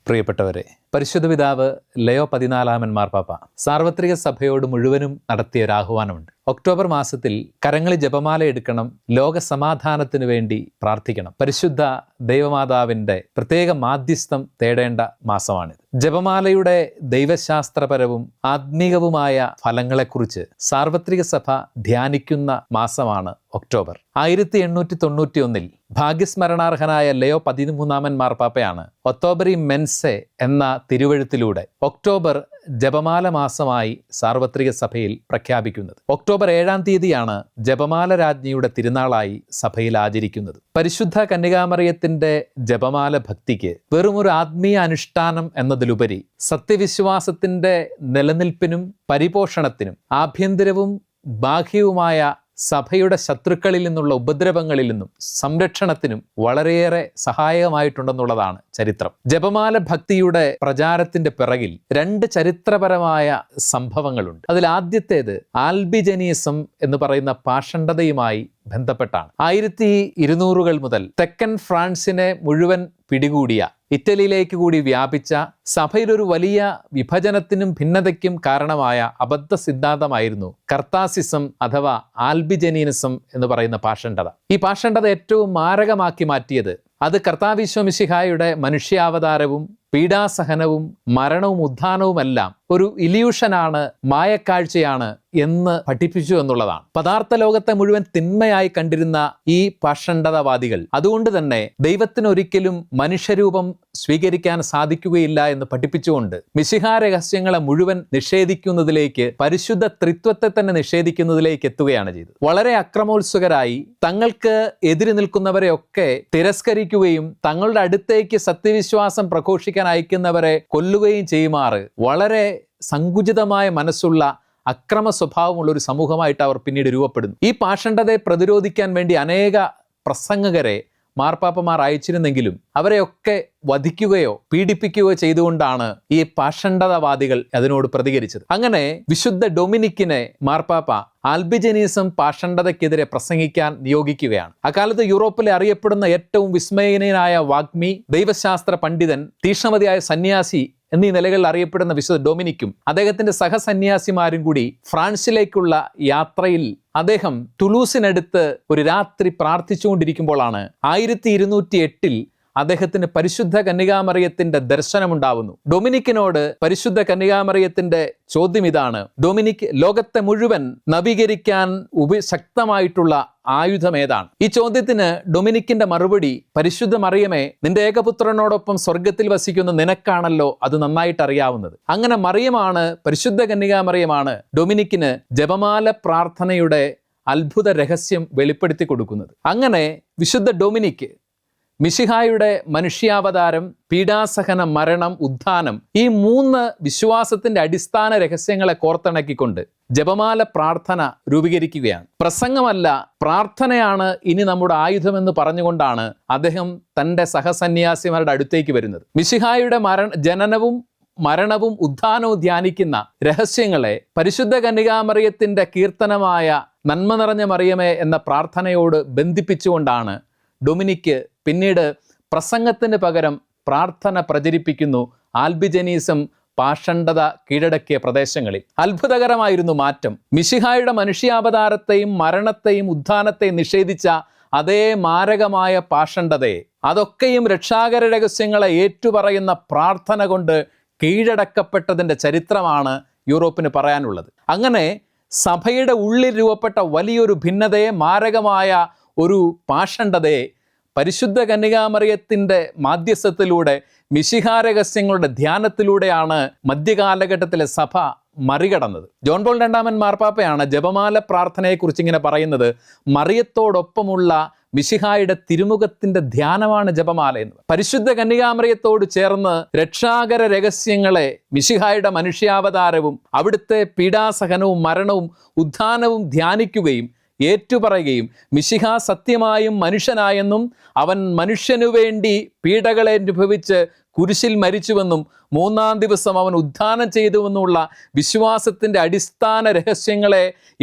പ്രിയപ്പെട്ടവരെ, പരിശുദ്ധ പിതാവ് ലയോ 14 മാർപ്പാപ്പ സാർവത്രിക സഭയോട് മുഴുവനും നടത്തിയ ഒരു ആഹ്വാനമുണ്ട്. ഒക്ടോബർ മാസത്തിൽ കരങ്ങളിൽ ജപമാല എടുക്കണം, ലോക സമാധാനത്തിനു വേണ്ടി പ്രാർത്ഥിക്കണം. പരിശുദ്ധ ദൈവമാതാവിൻ്റെ പ്രത്യേക മാധ്യസ്ഥം തേടേണ്ട മാസമാണിത്. ജപമാലയുടെ ദൈവശാസ്ത്രപരവും ആത്മീകവുമായ ഫലങ്ങളെക്കുറിച്ച് സാർവത്രിക സഭ ധ്യാനിക്കുന്ന മാസമാണ് ഒക്ടോബർ. 1891 ഭാഗ്യസ്മരണാർഹനായ ലയോ 13 മാർപ്പാപ്പയാണ് ഒക്ടോബറി മെൻസെ എന്ന തിരുവഴുത്തിലൂടെ ഒക്ടോബർ ജപമാല മാസമായി സാർവത്രിക സഭയിൽ പ്രഖ്യാപിക്കുന്നത്. ഒക്ടോബർ 7 തീയതിയാണ് ജപമാല രാജ്ഞിയുടെ തിരുനാളായി സഭയിൽ ആചരിക്കുന്നത്. പരിശുദ്ധ കന്യകാമറിയത്തിന്റെ ജപമാല ഭക്തിക്ക് വെറുമൊരു ആത്മീയ അനുഷ്ഠാനം എന്നതിലുപരി സത്യവിശ്വാസത്തിന്റെ നിലനിൽപ്പിനും പരിപോഷണത്തിനും ആഭ്യന്തരവും ബാഹ്യവുമായ സഭയുടെ ശത്രുക്കളിൽ നിന്നുള്ള ഉപദ്രവങ്ങളിൽ നിന്നും സംരക്ഷണത്തിനും വളരെയേറെ സഹായകമായിട്ടുണ്ടെന്നുള്ളതാണ് ചരിത്രം. ജപമാല ഭക്തിയുടെ പ്രചാരത്തിന്റെ പിറകിൽ 2 ചരിത്രപരമായ സംഭവങ്ങളുണ്ട്. അതിൽ ആദ്യത്തേത് ആൽബിജനീസം എന്ന് പറയുന്ന പാഷണ്ഡതയുമായി ബന്ധപ്പെട്ടാണ്. 1200-കൾ മുതൽ തെക്കൻ ഫ്രാൻസിനെ മുഴുവൻ പിടികൂടിയ, ഇറ്റലിയിലേക്ക് കൂടി വ്യാപിച്ച, സഭയിലൊരു വലിയ വിഭജനത്തിനും ഭിന്നതയ്ക്കും കാരണമായ അബദ്ധ സിദ്ധാന്തമായിരുന്നു കർത്താസിസം അഥവാ ആൽബിജനീനിസം എന്ന് പറയുന്ന പാഷണ്ഡത. ഈ പാഷണ്ഡത ഏറ്റവും മാരകമാക്കി മാറ്റിയത് അത് കർത്താവിശ്വ മിശിഹായുടെ മനുഷ്യാവതാരവും പീഡാസഹനവും മരണവും ഉത്ഥാനവുമെല്ലാം ഒരു ഇല്യൂഷനാണ്, മായക്കാഴ്ചയാണ് എന്ന് പഠിപ്പിച്ചു എന്നുള്ളതാണ്. പദാർത്ഥ ലോകത്തെ മുഴുവൻ തിന്മയായി കണ്ടിരുന്ന ഈ പാഷണ്ഡതവാദികൾ അതുകൊണ്ട് തന്നെ ദൈവത്തിനൊരിക്കലും മനുഷ്യരൂപം സ്വീകരിക്കാൻ സാധിക്കുകയില്ല എന്ന് പഠിപ്പിച്ചുകൊണ്ട് മിശിഹാ രഹസ്യങ്ങളെ മുഴുവൻ നിഷേധിക്കുന്നതിലേക്ക്, പരിശുദ്ധ ത്രിത്വത്തെ തന്നെ നിഷേധിക്കുന്നതിലേക്ക് എത്തുകയാണ് ചെയ്തത്. വളരെ അക്രമോത്സുകരായി തങ്ങൾക്ക് എതിര് നിൽക്കുന്നവരെയൊക്കെ തിരസ്കരിക്കുകയും തങ്ങളുടെ അടുത്തേക്ക് സത്യവിശ്വാസം പ്രഘോഷിക്കാൻ അയക്കുന്നവരെ കൊല്ലുകയും ചെയ്യുമാറ് വളരെ സങ്കുചിതമായ മനസ്സുള്ള അക്രമ സ്വഭാവമുള്ള ഒരു സമൂഹമായിട്ട് അവർ പിന്നീട് രൂപപ്പെടുന്നു. ഈ പാഷണ്ഡതയെ പ്രതിരോധിക്കാൻ വേണ്ടി അനേക പ്രസംഗകരെ മാർപ്പാപ്പമാർ അയച്ചിരുന്നെങ്കിലും അവരെയൊക്കെ വധിക്കുകയോ പീഡിപ്പിക്കുകയോ ചെയ്തുകൊണ്ടാണ് ഈ പാഷണ്ഡതവാദികൾ അതിനോട് പ്രതികരിച്ചത്. അങ്ങനെ വിശുദ്ധ ഡൊമിനിക്കിനെ മാർപ്പാപ്പ ആൽബിജനീസം പാഷണ്ഡതയ്ക്കെതിരെ പ്രസംഗിക്കാൻ നിയോഗിക്കുകയാണ്. അക്കാലത്ത് യൂറോപ്പിലെ അറിയപ്പെടുന്ന ഏറ്റവും വിസ്മയനീയനായ വാഗ്മി, ദൈവശാസ്ത്ര പണ്ഡിതൻ, തീക്ഷ്ണമതിയായ സന്യാസി എന്നീ നിലകളിൽ അറിയപ്പെടുന്ന വിശുദ്ധ ഡൊമിനിക്കും അദ്ദേഹത്തിന്റെ സഹസന്യാസിമാരും കൂടി ഫ്രാൻസിലേക്കുള്ള യാത്രയിൽ അദ്ദേഹം ടുലൂസിനടുത്ത് ഒരു രാത്രി പ്രാർത്ഥിച്ചുകൊണ്ടിരിക്കുമ്പോഴാണ് 1208 അദ്ദേഹത്തിന് പരിശുദ്ധ കന്യകാമറിയത്തിന്റെ ദർശനമുണ്ടാവുന്നു. ഡൊമിനിക്കിനോട് പരിശുദ്ധ കന്യകാമറിയത്തിന്റെ ചോദ്യം ഇതാണ്: ഡൊമിനിക്, ലോകത്തെ മുഴുവൻ നവീകരിക്കാൻ ശക്തമായിട്ടുള്ള ആയുധം ഏതാണ്? ഈ ചോദ്യത്തിന് ഡൊമിനിക്കിന്റെ മറുപടി: പരിശുദ്ധ മറിയമേ, നിന്റെ ഏകപുത്രനോടൊപ്പം സ്വർഗത്തിൽ വസിക്കുന്ന നിനക്കാണല്ലോ അത് നന്നായിട്ട് അറിയാവുന്നത്. അങ്ങനെ മറിയമാണ്, പരിശുദ്ധ കന്യകാമറിയമാണ് ഡൊമിനിക്കിന് ജപമാല പ്രാർത്ഥനയുടെ അത്ഭുത രഹസ്യം വെളിപ്പെടുത്തി കൊടുക്കുന്നത്. അങ്ങനെ വിശുദ്ധ ഡൊമിനിക്ക് മിശിഹായുടെ മനുഷ്യാവതാരം, പീഡാസഹന, മരണം, ഉത്ഥാനം, ഈ 3 വിശ്വാസത്തിന്റെ അടിസ്ഥാന രഹസ്യങ്ങളെ കോർത്തിണക്കിക്കൊണ്ട് ജപമാല പ്രാർത്ഥന രൂപീകരിക്കുകയാണ്. പ്രസംഗമല്ല, പ്രാർത്ഥനയാണ് ഇനി നമ്മുടെ ആയുധമെന്ന് പറഞ്ഞുകൊണ്ടാണ് അദ്ദേഹം തൻ്റെ സഹസന്യാസിമാരുടെ അടുത്തേക്ക് വരുന്നത്. മിശിഹായുടെ ജനനവും മരണവും ഉത്ഥാനവും ധ്യാനിക്കുന്ന രഹസ്യങ്ങളെ പരിശുദ്ധ കന്യകാമറിയത്തിന്റെ കീർത്തനമായ നന്മ നിറഞ്ഞ മറിയമേ എന്ന പ്രാർത്ഥനയോട് ബന്ധിപ്പിച്ചുകൊണ്ടാണ് ഡൊമിനിക്ക് പിന്നീട് പ്രസംഗത്തിന് പകരം പ്രാർത്ഥന പ്രചരിപ്പിക്കുന്നു. ആൽബിജനീസം പാഷണ്ഡത കീഴടക്കിയ പ്രദേശങ്ങളിൽ അത്ഭുതകരമായിരുന്നു മാറ്റം. മിശിഹായുടെ മനുഷ്യാവതാരത്തെയും മരണത്തെയും ഉത്ഥാനത്തെയും നിഷേധിച്ച അതേ മാരകമായ പാഷണ്ഡതയെ, അതൊക്കെയും രക്ഷാകര രഹസ്യങ്ങളെ ഏറ്റുപറയുന്ന പ്രാർത്ഥന കൊണ്ട് കീഴടക്കപ്പെട്ടതിൻ്റെ ചരിത്രമാണ് യൂറോപ്പിന് പറയാനുള്ളത്. അങ്ങനെ സഭയുടെ ഉള്ളിൽ രൂപപ്പെട്ട വലിയൊരു ഭിന്നതയെ, മാരകമായ ഒരു പാഷണ്ഡതയെ പരിശുദ്ധ കന്യകാമറിയത്തിൻ്റെ മാധ്യസ്ഥത്തിലൂടെ, മിശിഹാ രഹസ്യങ്ങളുടെ ധ്യാനത്തിലൂടെയാണ് മധ്യകാലഘട്ടത്തിലെ സഭ മറികടന്നത്. ജോൺ പോൾ 2 മാർപ്പാപ്പയാണ് ജപമാല പ്രാർത്ഥനയെക്കുറിച്ച് ഇങ്ങനെ പറയുന്നത്: മറിയത്തോടൊപ്പമുള്ള മിശിഹായുടെ തിരുമുഖത്തിന്റെ ധ്യാനമാണ് ജപമാല എന്ന്. പരിശുദ്ധ കന്യകാമറിയത്തോട് ചേർന്ന് രക്ഷാകര രഹസ്യങ്ങളെ, മിശിഹായുടെ മനുഷ്യാവതാരവും അവിടുത്തെ പീഡാസഹനവും മരണവും ഉത്ഥാനവും ധ്യാനിക്കുകയും ഏറ്റുപറയുകയും മിശിഹാ സത്യമായും മനുഷ്യനായെന്നും അവൻ മനുഷ്യനു വേണ്ടി പീഡകളെ അനുഭവിച്ച് കുരിശിൽ മരിച്ചുവെന്നും 3-ാം ദിവസം അവൻ ഉത്ഥാനം ചെയ്തുവെന്നുള്ള വിശ്വാസത്തിൻ്റെ അടിസ്ഥാന രഹസ്യങ്ങളെ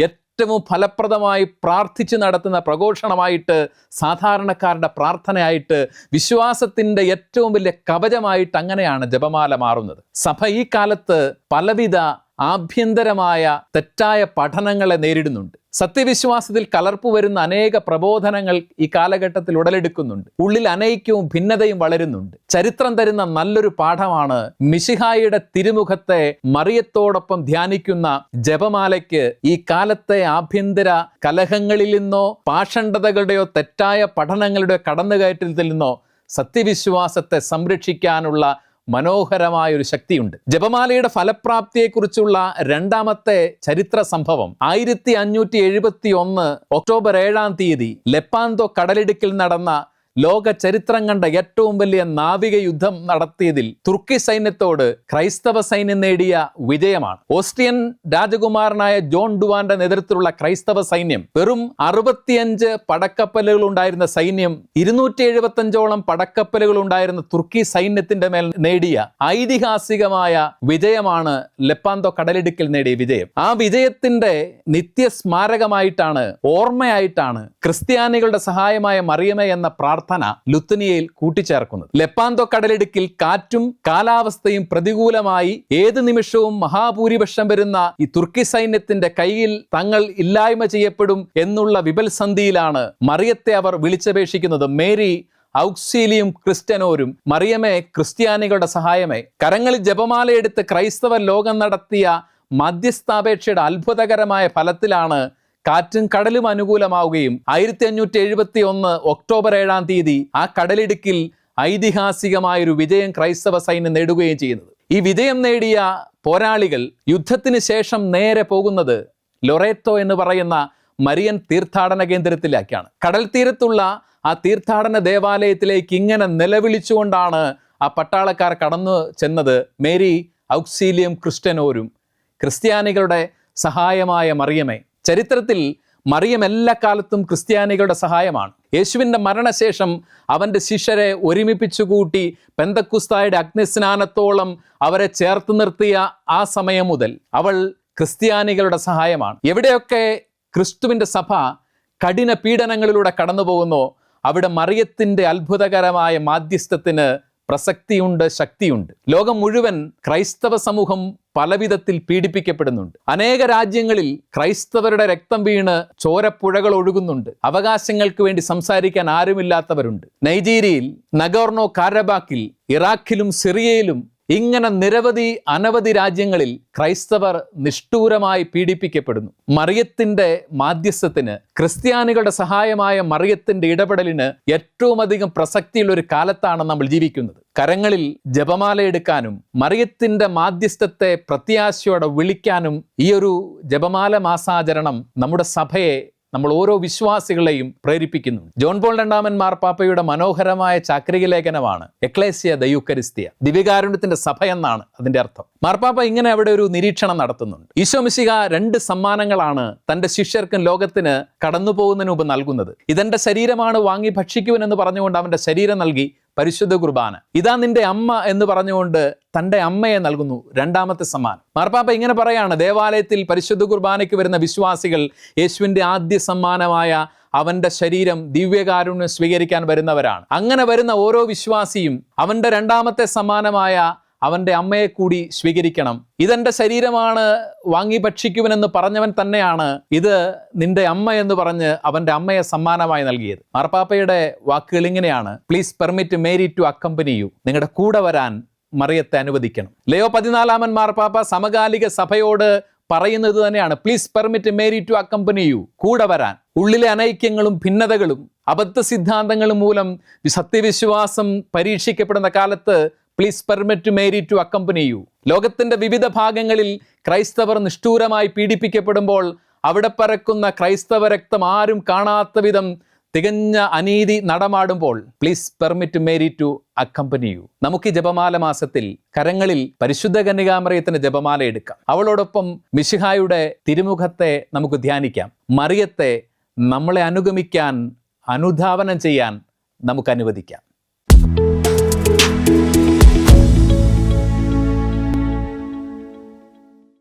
ഏറ്റവും ഫലപ്രദമായി പ്രാർത്ഥിച്ച് നടത്തുന്ന പ്രഘോഷണമായിട്ട്, സാധാരണക്കാരുടെ പ്രാർത്ഥനയായിട്ട്, വിശ്വാസത്തിൻ്റെ ഏറ്റവും വലിയ കവചമായിട്ട് അങ്ങനെയാണ് ജപമാല മാറുന്നത്. സഭ ഈ കാലത്ത് പലവിധ ആഭ്യന്തരമായ തെറ്റായ പഠനങ്ങളെ നേരിടുന്നുണ്ട്. സത്യവിശ്വാസത്തിൽ കലർപ്പ് വരുന്ന അനേക പ്രബോധനങ്ങൾ ഈ കാലഘട്ടത്തിൽ ഉടലെടുക്കുന്നുണ്ട്. ഉള്ളിൽ അനൈക്യവും ഭിന്നതയും വളരുന്നുണ്ട്. ചരിത്രം തരുന്ന നല്ലൊരു പാഠമാണ് മിശിഹായുടെ തിരുമുഖത്തെ മറിയത്തോടൊപ്പം ധ്യാനിക്കുന്ന ജപമാലയ്ക്ക് ഈ കാലത്തെ ആഭ്യന്തര കലഹങ്ങളിൽ നിന്നോ പാഷണ്ഡതകളുടെയോ തെറ്റായ പഠനങ്ങളുടെയോ കടന്നുകയറ്റത്തിൽ നിന്നോ സത്യവിശ്വാസത്തെ സംരക്ഷിക്കാനുള്ള മനോഹരമായ ഒരു ശക്തിയുണ്ട്. ജപമാലയുടെ ഫലപ്രാപ്തിയെക്കുറിച്ചുള്ള രണ്ടാമത്തെ ചരിത്ര സംഭവം 1571 ഒക്ടോബർ 7 ലെപ്പാന്തോ കടലിടുക്കിൽ നടന്ന ലോക ചരിത്രം കണ്ട ഏറ്റവും വലിയ നാവിക യുദ്ധം നടത്തിയതിൽ തുർക്കി സൈന്യത്തോട് ക്രൈസ്തവ സൈന്യം നേടിയ വിജയമാണ്. ഓസ്ട്രിയൻ രാജകുമാരനായ ജോൺ ഡുവാന്റെ നേതൃത്വത്തിലുള്ള ക്രൈസ്തവ സൈന്യം വെറും 65 പടക്കപ്പലുകൾ ഉണ്ടായിരുന്ന സൈന്യം 275ഓളം പടക്കപ്പലുകൾ ഉണ്ടായിരുന്ന തുർക്കി സൈന്യത്തിന്റെ മേൽ നേടിയ ഐതിഹാസികമായ വിജയമാണ് ലെപ്പാന്തോ കടലിടുക്കിൽ നേടിയ വിജയം. ആ വിജയത്തിന്റെ നിത്യസ്മാരകമായിട്ടാണ്, ഓർമ്മയായിട്ടാണ് ക്രിസ്ത്യാനികളുടെ സഹായമായ മറിയമേ എന്ന പ്രാർത്ഥന ലുത്തനിയയിൽ കൂട്ടിച്ചേർക്കുന്നത്. ലെപ്പാന്തോ കടലിടുക്കിൽ കാറ്റും കാലാവസ്ഥയും പ്രതികൂലമായി ഏത് നിമിഷവും മഹാഭൂരിപക്ഷം വരുന്ന ഈ തുർക്കി സൈന്യത്തിന്റെ കയ്യിൽ തങ്ങൾ ഇല്ലായ്മ ചെയ്യപ്പെടും എന്നുള്ള വിപൽസന്ധിയിലാണ് മറിയത്തെ അവർ വിളിച്ചപേക്ഷിക്കുന്നത്. മേരി ഔക്സീലിയും ക്രിസ്ത്യനോരും, മറിയമേ ക്രിസ്ത്യാനികളുടെ സഹായമേ. കരങ്ങളിൽ ജപമാലയെടുത്ത് ക്രൈസ്തവ ലോകം നടത്തിയ മധ്യസ്ഥാപേക്ഷയുടെ അത്ഭുതകരമായ ഫലത്തിലാണ് കാറ്റും കടലും അനുകൂലമാവുകയും 1571 ഒക്ടോബർ 7 ആ കടലിടുക്കിൽ ഐതിഹാസികമായൊരു വിജയം ക്രൈസ്തവ സൈന്യം നേടുകയും ചെയ്യുന്നത്. ഈ വിജയം നേടിയ പോരാളികൾ യുദ്ധത്തിന് ശേഷം നേരെ പോകുന്നത് ലൊറേറ്റോ എന്ന് പറയുന്ന മരിയൻ തീർത്ഥാടന കേന്ദ്രത്തിലേക്കാണ്. കടൽ തീരത്തുള്ള ആ തീർത്ഥാടന ദേവാലയത്തിലേക്ക് ഇങ്ങനെ നിലവിളിച്ചുകൊണ്ടാണ് ആ പട്ടാളക്കാർ കടന്നു ചെന്നത്. മേരി ഔക്സീലിയം ക്രിസ്ത്യനോരും, ക്രിസ്ത്യാനികളുടെ സഹായമായ മറിയമേ. ചരിത്രത്തിൽ മറിയം എല്ലാ കാലത്തും ക്രിസ്ത്യാനികളുടെ സഹായമാണ്. യേശുവിൻ്റെ മരണശേഷം അവൻ്റെ ശിഷ്യരെ ഒരുമിപ്പിച്ചു കൂട്ടി പെന്തക്കുസ്തായുടെ അഗ്നിസ്നാനത്തോളം അവരെ ചേർത്ത് നിർത്തിയ ആ സമയം മുതൽ അവൾ ക്രിസ്ത്യാനികളുടെ സഹായമാണ്. എവിടെയൊക്കെ ക്രിസ്തുവിൻ്റെ സഭ കഠിന പീഡനങ്ങളിലൂടെ കടന്നു പോകുന്നോ അവിടെ മറിയത്തിൻ്റെ അത്ഭുതകരമായ മാധ്യസ്ഥത്തിന് പ്രസക്തിയുണ്ട്, ശക്തിയുണ്ട്. ലോകം മുഴുവൻ ക്രൈസ്തവ സമൂഹം പലവിധത്തിൽ പീഡിപ്പിക്കപ്പെടുന്നുണ്ട്. അനേക രാജ്യങ്ങളിൽ ക്രൈസ്തവരുടെ രക്തം വീണ് ചോരപ്പുഴകൾ ഒഴുകുന്നുണ്ട്. അവകാശങ്ങൾക്ക് വേണ്ടി സംസാരിക്കാൻ ആരുമില്ലാത്തവരുണ്ട്. നൈജീരിയയിൽ, നഗോർണോ കാരബാക്കിൽ, ഇറാഖിലും സിറിയയിലും ഇങ്ങനെ അനവധി രാജ്യങ്ങളിൽ ക്രൈസ്തവർ നിഷ്ഠൂരമായി പീഡിപ്പിക്കപ്പെടുന്നു. മറിയത്തിന്റെ മാധ്യസ്ഥത്തിന്, ക്രിസ്ത്യാനികളുടെ സഹായമായ മറിയത്തിന്റെ ഇടപെടലിന് ഏറ്റവും അധികം പ്രസക്തിയുള്ള ഒരു കാലത്താണ് നമ്മൾ ജീവിക്കുന്നത്. കരങ്ങളിൽ ജപമാല എടുക്കാനും മറിയത്തിന്റെ മാധ്യസ്ഥത്തെ പ്രത്യാശയോടെ വിളിക്കാനും ഈ ഒരു ജപമാല മാസാചരണം നമ്മുടെ സഭയെ, നമ്മൾ ഓരോ വിശ്വാസികളെയും പ്രേരിപ്പിക്കുന്നു. ജോൺ പോൾ രണ്ടാമൻ മാർപ്പാപ്പയുടെ മനോഹരമായ ചാക്രിക ലേഖനമാണ് എക്ലേസിയ ദ യൂക്കരിസ്തിയ, ദിവ്യകാരുണ്യത്തിന്റെ സഭ എന്നാണ് അതിന്റെ അർത്ഥം. മാർപ്പാപ്പ ഇങ്ങനെ അവിടെ ഒരു നിരീക്ഷണം നടത്തുന്നുണ്ട്. ഈശോ മിശിഹ 2 സമ്മാനങ്ങളാണ് തന്റെ ശിഷ്യർക്കും ലോകത്തിന് കടന്നു പോകുന്നതിന് മുമ്പ് നൽകുന്നത്. ഇതെന്റെ ശരീരമാണ്, വാങ്ങി ഭക്ഷിക്കുവനെന്ന് പറഞ്ഞുകൊണ്ട് അവന്റെ ശരീരം നൽകി പരിശുദ്ധ കുർബാന. ഇതാ നിന്റെ അമ്മ എന്ന് പറഞ്ഞുകൊണ്ട് തൻ്റെ അമ്മയെ നൽകുന്നു, രണ്ടാമത്തെ സമ്മാനം. മാർപ്പാപ്പ ഇങ്ങനെ പറയാണ്, ദേവാലയത്തിൽ പരിശുദ്ധ കുർബാനയ്ക്ക് വരുന്ന വിശ്വാസികൾ യേശുവിൻ്റെ ആദ്യ സമ്മാനമായ അവൻ്റെ ശരീരം, ദിവ്യകാരുണ്യം സ്വീകരിക്കാൻ വരുന്നവരാണ്. അങ്ങനെ വരുന്ന ഓരോ വിശ്വാസിയും അവൻ്റെ രണ്ടാമത്തെ സമ്മാനമായ അവൻ്റെ അമ്മയെ കൂടി സ്വീകരിക്കണം. ഇതെൻ്റെ ശരീരമാണ്, വാങ്ങി ഭക്ഷിക്കുവനെന്ന് പറഞ്ഞവൻ തന്നെയാണ് ഇത് നിന്റെ അമ്മ എന്ന് പറഞ്ഞ് അവൻ്റെ അമ്മയെ സമ്മാനമായി നൽകിയത്. മാർപ്പാപ്പയുടെ വാക്കുകൾ ഇങ്ങനെയാണ്: please permit me to accompany you. നിങ്ങളുടെ കൂടെ വരാൻ മറിയത്തെ അനുവദിക്കണം. ലയോ 14 മാർപ്പാപ്പ സമകാലിക സഭയോട് പറയുന്നത് തന്നെയാണ്, please permit me to accompany you. കൂടെ വരാൻ. ഉള്ളിലെ അനൈക്യങ്ങളും ഭിന്നതകളും അബദ്ധ സിദ്ധാന്തങ്ങളും മൂലം സത്യവിശ്വാസം പരീക്ഷിക്കപ്പെടുന്ന കാലത്ത് please permit me to accompany you. ലോകത്തിൻ്റെ വിവിധ ഭാഗങ്ങളിൽ ക്രൈസ്തവർ നിഷ്ഠൂരമായി പീഡിപ്പിക്കപ്പെടുമ്പോൾ അവിടെ പരക്കുന്ന ക്രൈസ്തവ രക്തം ആരും കാണാത്ത വിധം തികഞ്ഞ അനീതി നടമാടുമ്പോൾ please permit me to accompany you. നമുക്ക് ഈ ജപമാല മാസത്തിൽ കരങ്ങളിൽ പരിശുദ്ധ കന്യകാമറിയത്തിന് ജപമാല എടുക്കാം. അവളോടൊപ്പം മിശിഹായുടെ തിരുമുഖത്തെ നമുക്ക് ധ്യാനിക്കാം. മറിയത്തെ നമ്മളെ അനുഗമിക്കാൻ, അനുധാവനം ചെയ്യാൻ നമുക്ക് അനുവദിക്കാം.